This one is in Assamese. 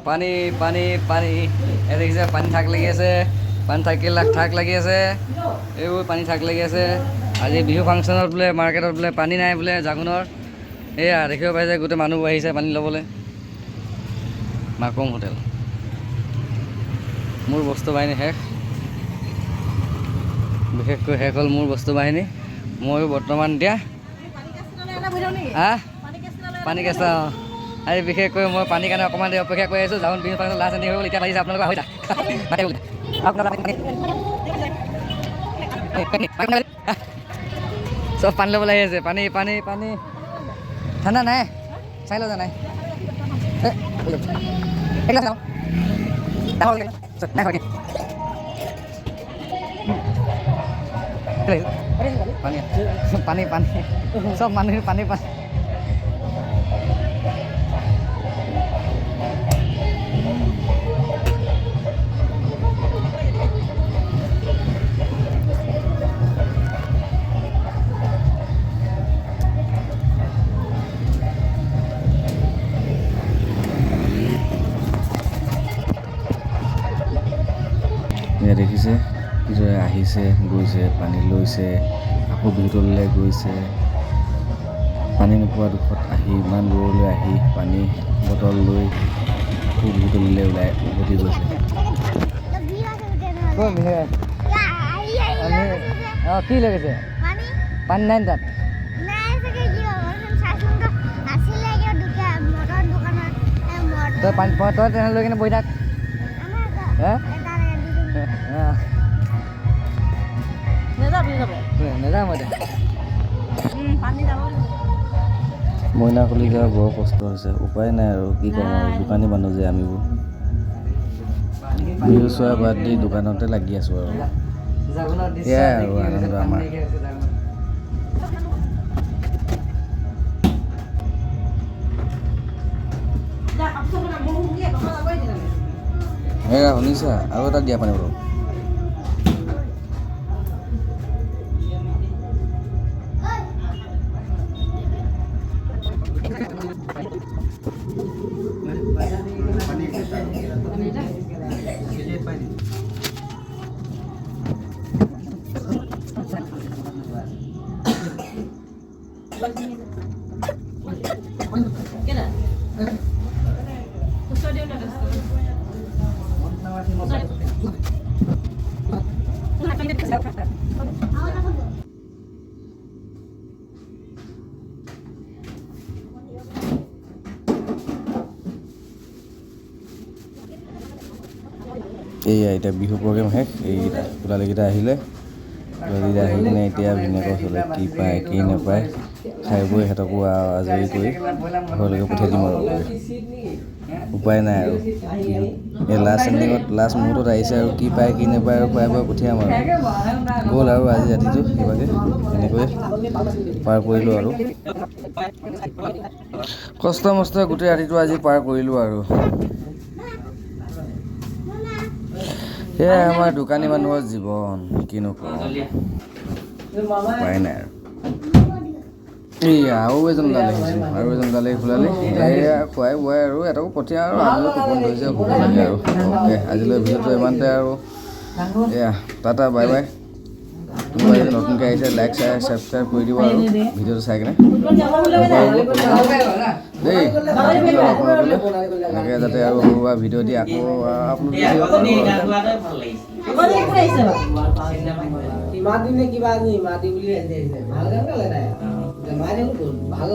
পানী পানী পানী এই দেখিছে পানী থাক লাগি আছে পানী থাক লাগি আছে এইবোৰ পানী থাক লাগি আছে আজি বিহু ফাংচনত বোলে মাৰ্কেটত বোলে পানী নাই বোলে জাগুনৰ এয়া দেখিব পাইছে গোটেই মানুহবোৰ আহিছে পানী ল'বলৈ মাকম হোটেল মোৰ বস্তু বাহিনী শেষ বিশেষকৈ শেষ হ'ল মোৰ বস্তু বাহিনী ময়ো বৰ্তমান এতিয়া পানী কেঁচা আজি বিশেষকৈ মই পানীৰ কাৰণে অকণমান দেৰি অপেক্ষা কৰি আছোঁ যাওঁ বিহু ফাংচন লাষ্ট এণ্ডিং হৈ গ'ল এতিয়া বাজিছে আপোনালোকৰ হৈ চব পানী ল'বলৈ আহি আছে পানী পানী পানী ঠাণ্ডা নাই চাই লওঁ নাই পানী পানী চব মানুহ পানী পানী দেখিছে কিদৰে আহিছে গৈছে পানী লৈছে আকৌ বিহুতললৈ গৈছে পানী নোপোৱা দুখত আহি ইমান দূৰলৈ আহি পানী বটল লৈ আকৌ বিহুতললৈ ওলাই উভতি গৈছে কি লাগিছে পানী নাই তাত তই পানী তই তেনেহ'লে লৈ কিনে বহি থাক মইনা কলিজাৰ বৰ কষ্ট হৈছে উপায় নাই আৰু কি ক'ম আৰু দোকানী মানুহ যে আমিবোৰ বিহু চোৱা বাদ দি দোকানতে লাগি আছোঁ আৰু এয়াই আৰু আনন্দ আমাৰ এয়া শুনিছা আৰু এটা দিয়া পানী বাৰু এইয়া এতিয়া বিহু প্ৰগ্ৰেম শেষ এইকেইটা কোলালীকেইটা আহিলে কোলালীকেইটা আহি কিনে এতিয়া ভিনেকৰ চলে কি পায় কি নাপায় খাই বৈ সিহঁতকো আজৰি কৰি ঘৰলৈকে পঠিয়াই দিম আৰু উপায় নাই আৰু এই লাষ্ট এণ্ডিঙত লাষ্ট মুহূৰ্তত আহিছে আৰু কি পায় কি নাপায় আৰু খুৱাই বৈ পঠিয়াম আৰু গ'ল আৰু আজি ৰাতিটো সেইভাগে এনেকৈ পাৰ কৰিলোঁ আৰু কষ্ট মষ্ট গোটেই ৰাতিটো আজি পাৰ কৰিলোঁ আৰু সেয়াই আমাৰ দোকানী মানুহৰ জীৱন কিনো কওঁ উপায় নাই আৰু এইয়া আৰু এজন ওলালে খোলালে এয়া খুৱাই বোৱাই আৰু এটাকো পঠিয়াই আৰু আমিও টোপনি ধৰিছে শুব লাগে আৰু অ'কে আজিলৈ ভিডিঅ'টো ইমানতে আৰু এয়া টাটা বাই বাই কোনোবা যদি নতুনকৈ আহিছে লাইক ছাবস্ক্ৰাইব কৰি দিব আৰু ভিডিঅ'টো চাই কিনে দেই এনেকৈ যাতে আৰু সৰু সুৰা ভিডিঅ' দি আকৌ আপলোড ভাল